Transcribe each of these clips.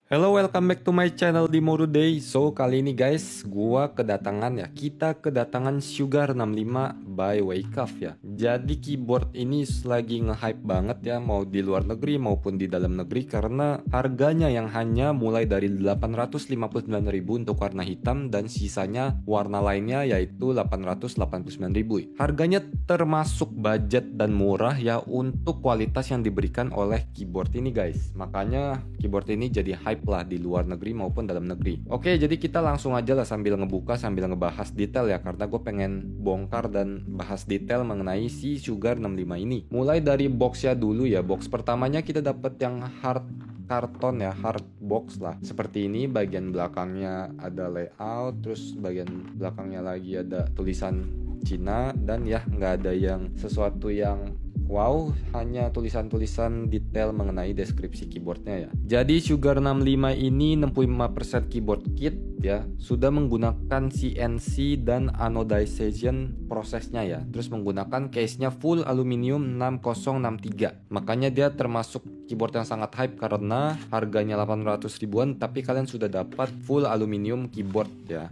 Hello, welcome back to my channel di Day. So, kali ini guys, kita kedatangan Sugar 65 by Waycraft ya. Jadi keyboard ini lagi nge-hype banget ya, mau di luar negeri maupun di dalam negeri, karena harganya yang hanya mulai dari 859.000 untuk warna hitam dan sisanya warna lainnya yaitu 889.000. Harganya termasuk budget dan murah ya untuk kualitas yang diberikan oleh keyboard ini guys. Makanya keyboard ini jadi hype lah di luar negeri maupun dalam negeri. Oke, jadi kita langsung aja lah sambil ngebuka sambil ngebahas detail ya, karena gue pengen bongkar dan bahas detail mengenai si Sugar 65 ini. Mulai dari boxnya dulu ya. Box pertamanya kita dapat yang hard karton ya, hard box lah seperti ini. Bagian belakangnya ada layout, terus bagian belakangnya lagi ada tulisan Cina, dan ya nggak ada yang sesuatu yang wow, hanya tulisan-tulisan detail mengenai deskripsi keyboardnya ya. Jadi Sugar 65 ini 65% keyboard kit ya, sudah menggunakan CNC dan anodization prosesnya ya. Terus menggunakan case-nya full aluminium 6063. Makanya dia termasuk keyboard yang sangat hype karena harganya 800 ribuan tapi kalian sudah dapat full aluminium keyboard ya.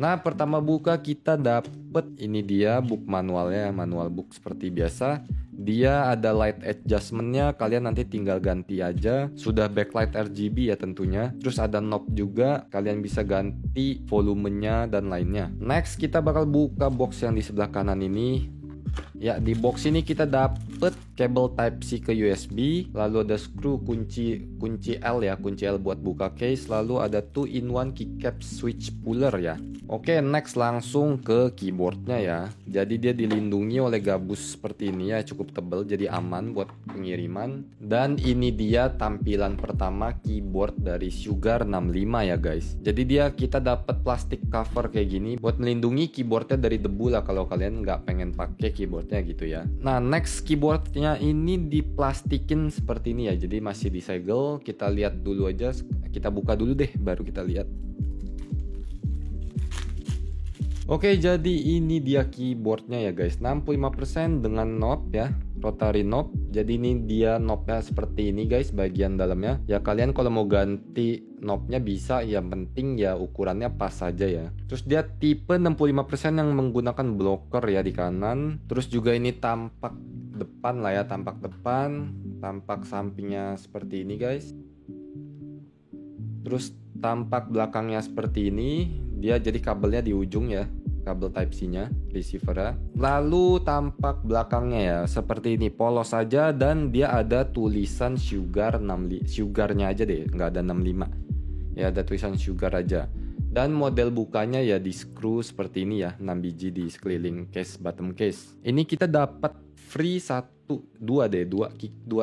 Nah, pertama buka kita dapet ini dia book manualnya, manual book seperti biasa. Dia ada light adjustmentnya, kalian nanti tinggal ganti aja. Sudah backlight RGB ya tentunya. Terus ada knob juga, kalian bisa ganti volumenya dan lainnya. Next kita bakal buka box yang di sebelah kanan ini. Ya, di box ini kita dapet kabel Type C ke USB, lalu ada screw kunci L ya, kunci L buat buka case, lalu ada 2-in-1 keycap switch puller ya. Oke, next langsung ke keyboardnya ya. Jadi dia dilindungi oleh gabus seperti ini ya, cukup tebal jadi aman buat pengiriman. Dan ini dia tampilan pertama keyboard dari Sugar 65 ya guys. Jadi kita dapat plastik cover kayak gini buat melindungi keyboardnya dari debu lah kalau kalian nggak pengen pakai keyboardnya gitu ya. Nah, next keyboardnya ini diplastikin seperti ini ya, jadi masih disegel. Kita lihat dulu aja, kita buka dulu deh baru kita lihat. Oke, jadi ini dia keyboardnya ya guys, 65% dengan knob ya, rotary knob. Jadi ini dia knobnya seperti ini guys, bagian dalamnya ya. Kalian kalau mau ganti knobnya bisa, yang penting ya ukurannya pas saja ya. Terus dia tipe 65% yang menggunakan blocker ya di kanan. Terus juga ini tampak depan lah ya, tampak depan, tampak sampingnya seperti ini guys. Terus tampak belakangnya seperti ini. Dia jadi kabelnya di ujung ya, kabel Type C nya, receiver-nya. Lalu tampak belakangnya ya seperti ini, polos saja, dan dia ada tulisan Sugar 65, Sugar-nya aja deh, nggak ada 65 ya, ada tulisan Sugar aja. Dan model bukanya ya di screw seperti ini ya, 6 biji di sekeliling case, bottom case. Ini kita dapat free 2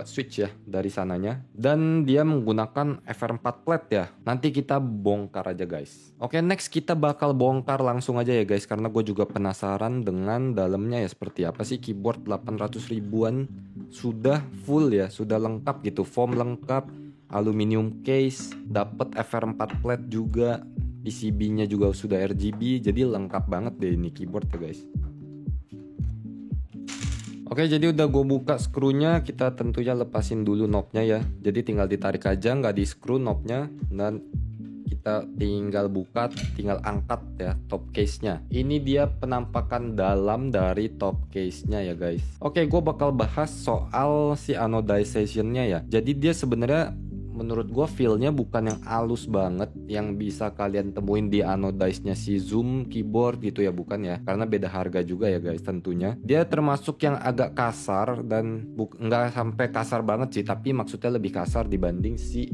switch ya dari sananya, dan dia menggunakan FR4 plate ya. Nanti kita bongkar aja guys. Oke, next kita bakal bongkar langsung aja ya guys, karena gue juga penasaran dengan dalamnya ya seperti apa sih. Keyboard 800 ribuan sudah full ya, sudah lengkap gitu, foam lengkap, aluminium case, dapat FR4 plate juga, PCB-nya juga sudah RGB, jadi lengkap banget deh ini keyboard ya guys. Oke, jadi udah gue buka skrunya, kita tentunya lepasin dulu knobnya ya. Jadi tinggal ditarik aja, nggak di screw knobnya, dan kita tinggal buka, tinggal angkat ya top case-nya. Ini dia penampakan dalam dari top case-nya ya guys. Oke, gue bakal bahas soal si anodization-nya ya. Jadi dia sebenarnya menurut gue feel-nya bukan yang halus banget yang bisa kalian temuin di anodize-nya si Zoom keyboard gitu ya, bukan ya, karena beda harga juga ya guys tentunya. Dia termasuk yang agak kasar, dan nggak sampai kasar banget sih, tapi maksudnya lebih kasar dibanding si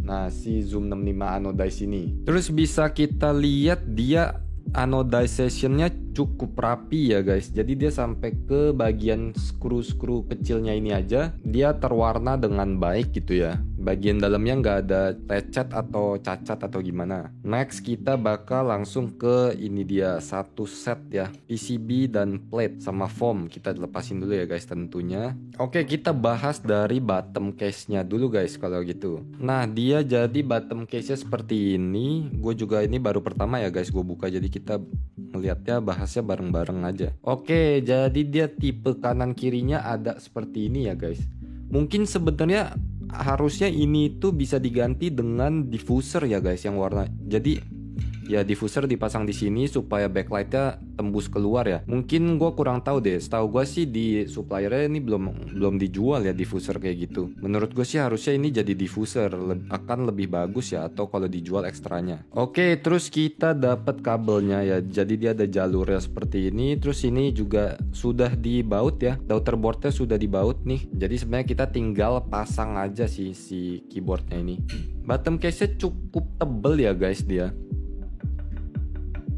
Zoom 65 anodize ini. Terus bisa kita lihat dia anodization-nya cukup rapi ya guys. Jadi dia sampai ke bagian skru-skru kecilnya ini aja dia terwarna dengan baik gitu ya. Bagian dalamnya nggak ada lecet atau cacat atau gimana. Next kita bakal langsung ke ini dia, satu set ya, PCB dan plate sama foam. Kita lepasin dulu ya guys tentunya. Oke, kita bahas dari bottom case-nya dulu guys kalau gitu. Nah, dia jadi bottom case-nya seperti ini. Gue juga ini baru pertama ya guys gue buka, jadi kita melihatnya bahasnya bareng-bareng aja. Oke, jadi dia tipe kanan kirinya ada seperti ini ya guys. Mungkin sebenarnya harusnya ini tuh bisa diganti dengan diffuser ya guys, yang warna. Jadi ya diffuser dipasang di sini supaya backlightnya tembus keluar ya. Mungkin gue kurang tahu deh. Setahu gue sih di suppliernya ini belum dijual ya diffuser kayak gitu. Menurut gue sih harusnya ini jadi diffuser akan lebih bagus ya, atau kalau dijual ekstranya. Oke, terus kita dapat kabelnya ya. Jadi dia ada jalurnya seperti ini. Terus ini juga sudah dibaut ya. Daughterboardnya sudah dibaut nih. Jadi sebenarnya kita tinggal pasang aja sih si keyboardnya ini. Bottom case-nya cukup tebel ya guys dia.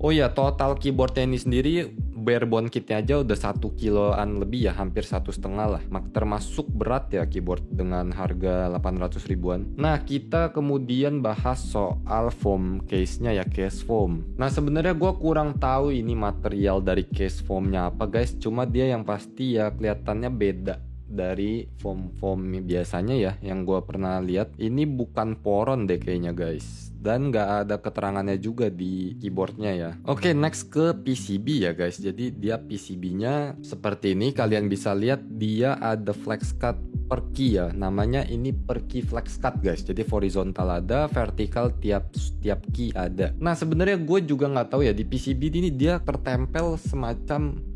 Oh ya, total keyboardnya ini sendiri bare bone kitnya aja udah 1 kiloan lebih ya, hampir 1,5 lah. Termasuk berat ya keyboard dengan harga 800 ribuan. Nah, kita kemudian bahas soal foam case-nya ya, case foam. Nah, sebenarnya gue kurang tahu ini material dari case foam-nya apa guys. Cuma dia yang pasti ya kelihatannya beda dari foam biasanya ya, yang gue pernah lihat. Ini bukan poron deh kayaknya guys, dan nggak ada keterangannya juga di keyboardnya ya. Oke, next ke PCB ya guys. Jadi dia PCB-nya seperti ini. Kalian bisa lihat dia ada flex cut per key ya. Namanya ini per key flex cut guys. Jadi horizontal ada, vertikal tiap key ada. Nah, sebenarnya gue juga nggak tahu ya, di PCB ini dia tertempel semacam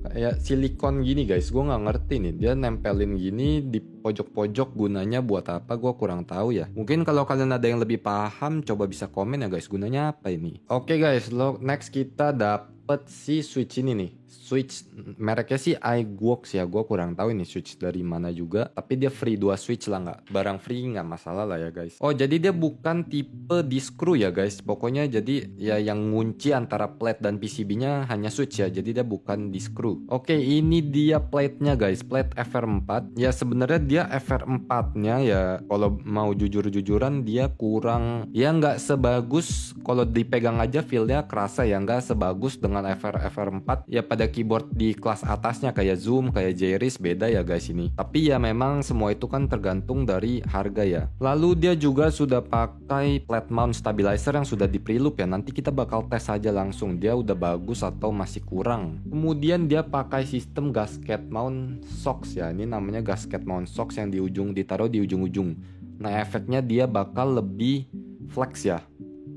kayak silikon gini guys. Gue nggak ngerti nih, dia nempelin gini di pojok-pojok, gunanya buat apa gue kurang tahu ya. Mungkin kalau kalian ada yang lebih paham, coba bisa komen ya guys, gunanya apa ini. Oke guys, next kita dapet si switch ini nih. Switch mereknya sih iGWOX ya, gue kurang tahu ini switch dari mana juga, tapi dia free 2 switch lah, nggak barang free nggak masalah lah ya guys. Oh, jadi dia bukan tipe di screw ya guys, pokoknya jadi ya yang ngunci antara plate dan PCB-nya hanya switch ya, jadi dia bukan di screw. Oke, ini dia plate-nya guys, plate FR4 ya. Sebenarnya dia FR4-nya ya, kalau mau jujur-jujuran dia kurang ya, nggak sebagus kalau dipegang aja feel-nya kerasa ya, nggak sebagus dengan FR4 ya. Pada keyboard di kelas atasnya kayak Zoom, kayak Jairis beda ya guys ini. Tapi ya memang semua itu kan tergantung dari harga ya. Lalu dia juga sudah pakai flat mount stabilizer yang sudah di preloop ya. Nanti kita bakal tes aja langsung dia udah bagus atau masih kurang. Kemudian dia pakai sistem gasket mount shocks ya. Ini namanya gasket mount shocks yang ditaruh di ujung-ujung. Nah, efeknya dia bakal lebih flex ya,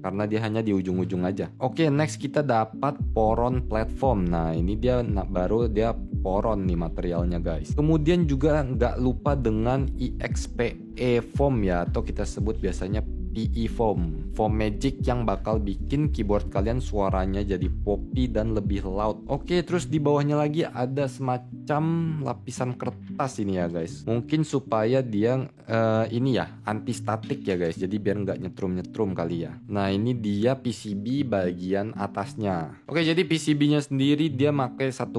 karena dia hanya di ujung-ujung aja. Oke, next kita dapat poron platform. Nah, ini dia baru dia poron nih materialnya guys. Kemudian juga nggak lupa dengan EXPE foam ya, atau kita sebut biasanya PE foam magic yang bakal bikin keyboard kalian suaranya jadi poppy dan lebih loud. Oke, terus di bawahnya lagi ada semacam lapisan kertas ini ya guys. Mungkin supaya dia ini ya anti statik ya guys, jadi biar nggak nyetrum kali ya. Nah, ini dia PCB bagian atasnya. Oke, jadi PCB-nya sendiri dia pakai 1,2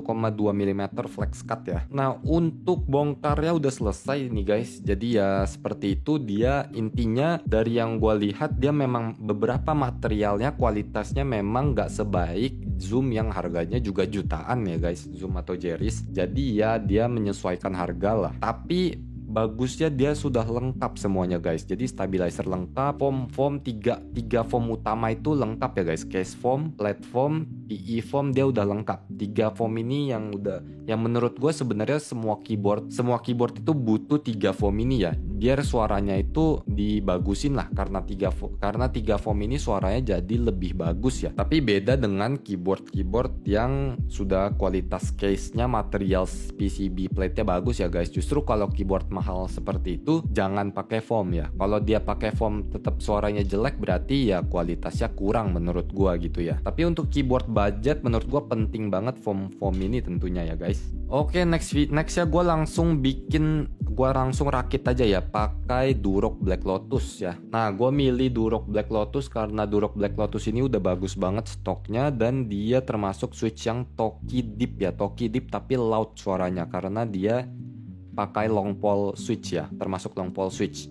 mm flex cut ya. Nah, untuk bongkarnya udah selesai nih guys. Jadi ya seperti itu dia intinya. Dari yang gue lihat dia memang beberapa materialnya kualitasnya memang nggak sebaik Zoom yang harganya juga jutaan ya guys, Zoom atau Jairis. Jadi ya dia menyesuaikan harga lah, tapi bagusnya dia sudah lengkap semuanya guys. Jadi stabilizer lengkap, foam tiga foam utama itu lengkap ya guys. Case foam, platform, PE foam dia udah lengkap. 3 foam ini yang menurut gue sebenarnya semua keyboard itu butuh 3 foam ini ya, biar suaranya itu dibagusin lah. Karena 3 foam ini suaranya jadi lebih bagus ya. Tapi beda dengan keyboard yang sudah kualitas case-nya, material PCB plate-nya bagus ya guys. Justru kalau keyboard mahal seperti itu jangan pakai foam ya. Kalau dia pakai foam tetap suaranya jelek, berarti ya kualitasnya kurang menurut gua gitu ya. Tapi untuk keyboard budget menurut gua penting banget foam ini tentunya ya guys. Oke, next ya gua langsung rakit aja ya pakai Durock Black Lotus ya. Nah, gua milih Durock Black Lotus karena Durock Black Lotus ini udah bagus banget stoknya, dan dia termasuk switch yang Toki Deep tapi loud suaranya karena dia pakai long pole switch ya, termasuk long pole switch.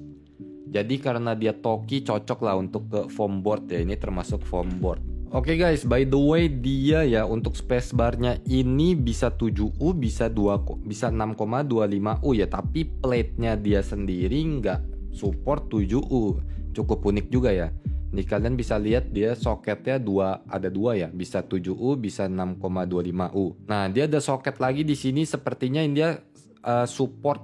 Jadi karena dia Toki cocok lah untuk ke foam board ya, ini termasuk foam board. Oke guys, by the way dia ya untuk spacebarnya ini bisa 7U, bisa 6,25U ya, tapi plate-nya dia sendiri nggak support 7U. Cukup unik juga ya. Nih kalian bisa lihat dia soketnya ada dua ya, bisa 7U, bisa 6,25U. Nah, dia ada soket lagi di sini, sepertinya dia support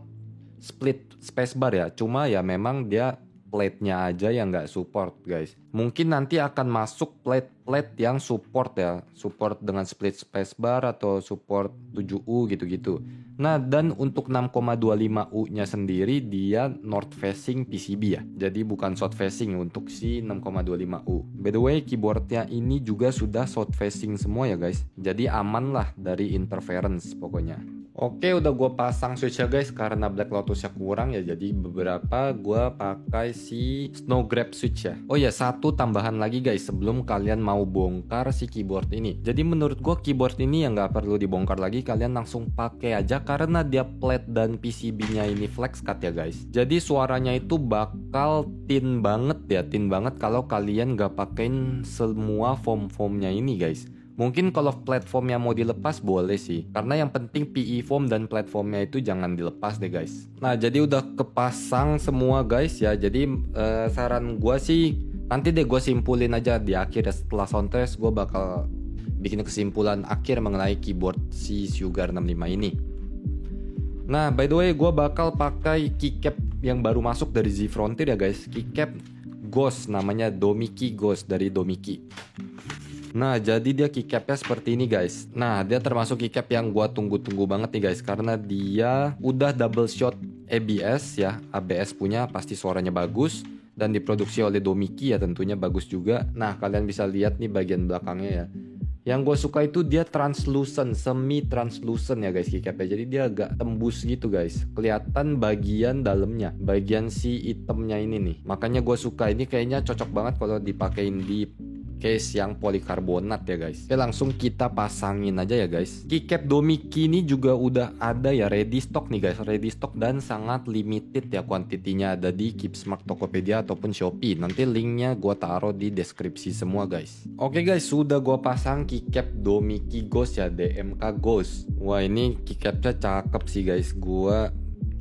split spacebar ya, cuma ya memang dia plate-nya aja yang nggak support guys. Mungkin nanti akan masuk plate-plate yang support ya, support dengan split spacebar atau support 7U gitu-gitu. Nah, dan untuk 6,25U-nya sendiri dia north facing PCB ya. Jadi bukan south facing untuk si 6,25U. By the way, keyboardnya ini juga sudah south facing semua ya guys. Jadi aman lah dari interference pokoknya. Oke, udah gue pasang switch ya guys, karena Black Lotusnya kurang ya, jadi beberapa gue pakai si Snow Grab switch ya. Oh ya, satu tambahan lagi guys sebelum kalian mau bongkar si keyboard ini. Jadi menurut gue keyboard ini yang nggak perlu dibongkar lagi, kalian langsung pakai aja karena dia plate dan PCB-nya ini flex cut ya guys. Jadi suaranya itu bakal thin banget kalau kalian nggak pakein semua foam-foamnya ini guys. Mungkin kalau platformnya mau dilepas boleh sih, karena yang penting PE foam dan platformnya itu jangan dilepas deh guys. Nah, jadi udah kepasang semua guys ya. Jadi saran gue sih nanti deh gue simpulin aja di akhir ya, setelah sound test gue bakal bikin kesimpulan akhir mengenai keyboard si Sugar 65 ini. Nah, by the way gue bakal pakai keycap yang baru masuk dari Z Frontier ya guys. Keycap Ghost, namanya Domiki Ghost dari Domiki. Nah, jadi dia keycapnya seperti ini guys. Nah, dia termasuk keycap yang gua tunggu-tunggu banget nih guys, karena dia udah double shot ABS ya. ABS punya, pasti suaranya bagus, dan diproduksi oleh Domiki ya, tentunya bagus juga. Nah, kalian bisa lihat nih bagian belakangnya ya. Yang gue suka itu dia translucent, semi translucent ya guys keycapnya. Jadi dia agak tembus gitu guys. Kelihatan bagian dalamnya, bagian si itemnya ini nih. Makanya gue suka, ini kayaknya cocok banget kalau dipakein di case yang polikarbonat ya guys. Oke, langsung kita pasangin aja ya guys. Keycap Domiki ini juga udah ada ya, ready stock nih guys, ready stock dan sangat limited ya kuantitinya, ada di Keepsmart, Tokopedia ataupun Shopee. Nanti linknya gua taruh di deskripsi semua guys. Oke guys, sudah gua pasang keycap Domiki Ghost ya, DMK Ghost. Wah, ini keycapnya cakep sih guys.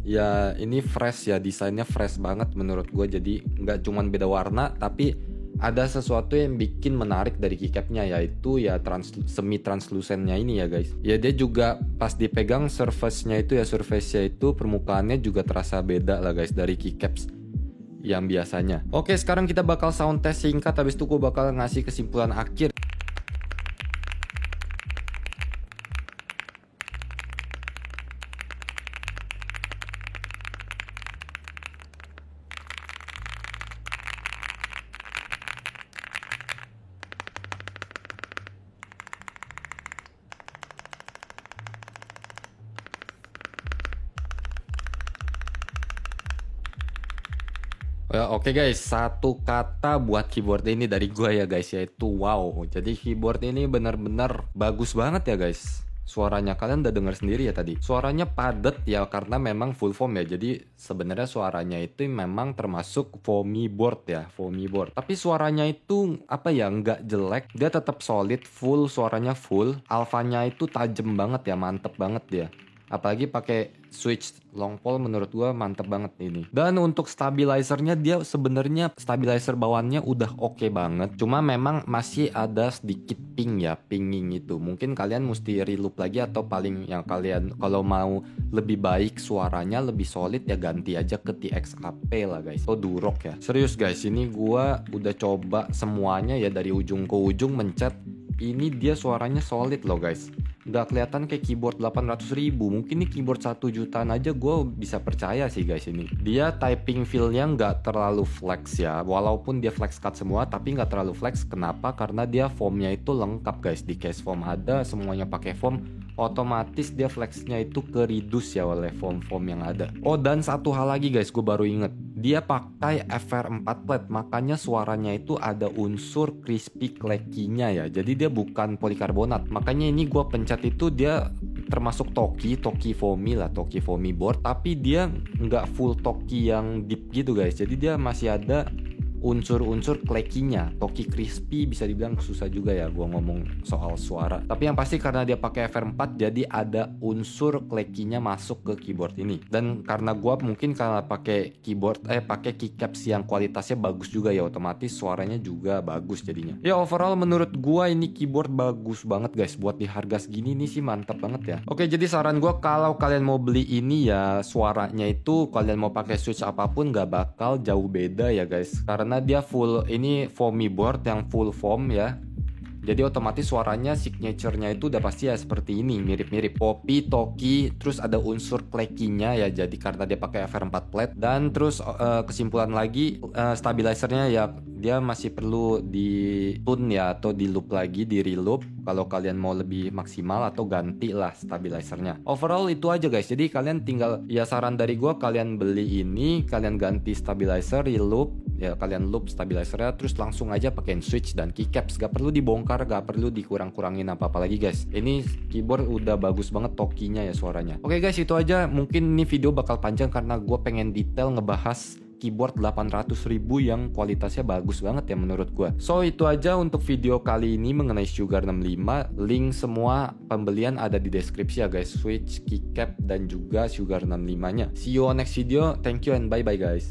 Ya ini fresh ya, desainnya fresh banget menurut gue. Jadi nggak cuman beda warna, tapi ada sesuatu yang bikin menarik dari keycapnya, yaitu ya semi translucentnya ini ya guys. Ya dia juga pas dipegang surface-nya itu permukaannya juga terasa beda lah guys dari keycaps yang biasanya. Oke, sekarang kita bakal sound test singkat, habis itu gue bakal ngasih kesimpulan akhir. Oke guys, satu kata buat keyboard ini dari gue ya guys, yaitu wow. Jadi keyboard ini benar-benar bagus banget ya guys. Suaranya kalian udah dengar sendiri ya tadi. Suaranya padat ya karena memang full foam ya. Jadi sebenarnya suaranya itu memang termasuk foamy board ya, foamy board. Tapi suaranya itu apa ya, nggak jelek. Dia tetap solid, full, suaranya full. Alfanya itu tajam banget ya, mantep banget dia. Apalagi pakai switch long pole, menurut gua mantep banget ini. Dan untuk stabilizernya, dia sebenarnya stabilizer bawaannya udah oke banget. Cuma memang masih ada sedikit pinging itu. Mungkin kalian mesti reloop lagi, atau paling yang kalian kalau mau lebih baik suaranya lebih solid ya ganti aja ke TXAP lah guys, atau Durock ya. Serius guys, ini gua udah coba semuanya ya dari ujung ke ujung mencet. Ini dia suaranya solid loh guys. Nggak kelihatan kayak keyboard 800.000. Mungkin nih keyboard 1 jutaan aja gue bisa percaya sih guys ini. Dia typing feel-nya nggak terlalu flex ya. Walaupun dia flex cut semua, tapi nggak terlalu flex. Kenapa? Karena dia foamnya itu lengkap guys. Di case foam ada, semuanya pakai foam. Otomatis dia flexnya itu ke reduce ya oleh foam-foam yang ada. Oh, dan satu hal lagi guys, gue baru inget. Dia pakai FR4 plate, makanya suaranya itu ada unsur crispy clacky-nya ya. Jadi dia bukan polikarbonat. Makanya ini gue pencet itu dia termasuk Toki foamy lah, Toki foamy board. Tapi dia nggak full Toki yang deep gitu guys. Jadi dia masih ada unsur-unsur clacky-nya. Toki crispy bisa dibilang susah juga ya gua ngomong soal suara. Tapi yang pasti karena dia pakai FR4 jadi ada unsur clacky-nya masuk ke keyboard ini. Dan karena gua mungkin karena pakai pakai keycaps yang kualitasnya bagus juga ya, otomatis suaranya juga bagus jadinya. Ya overall menurut gua ini keyboard bagus banget guys, buat di harga segini nih sih mantap banget ya. Oke, jadi saran gua kalau kalian mau beli ini ya, suaranya itu kalian mau pakai switch apapun gak bakal jauh beda ya guys, karena dia full ini foamy board yang full foam ya. Jadi otomatis suaranya signature-nya itu udah pasti ya seperti ini, mirip-mirip Poppy, Toki, terus ada unsur clacky-nya ya, jadi karena dia pakai FR4 plate. Dan terus kesimpulan lagi, stabilizernya ya dia masih perlu di tune ya, atau di loop lagi, di reloop kalau kalian mau lebih maksimal, atau ganti lah stabilizernya. Overall itu aja guys, jadi kalian tinggal, ya saran dari gua kalian beli ini, kalian ganti stabilizer, reloop ya, kalian loop stabilizernya, terus langsung aja pakein switch dan keycaps, gak perlu dibongkar, gak perlu dikurang-kurangin apa-apa lagi guys. Ini keyboard udah bagus banget tokinya ya suaranya. Oke guys, itu aja. Mungkin ini video bakal panjang karena gue pengen detail ngebahas keyboard 800.000 yang kualitasnya bagus banget ya menurut gue. So itu aja untuk video kali ini mengenai Sugar 65. Link semua pembelian ada di deskripsi ya guys, switch, keycap, dan juga Sugar 65 nya. See you on next video. Thank you and bye bye guys.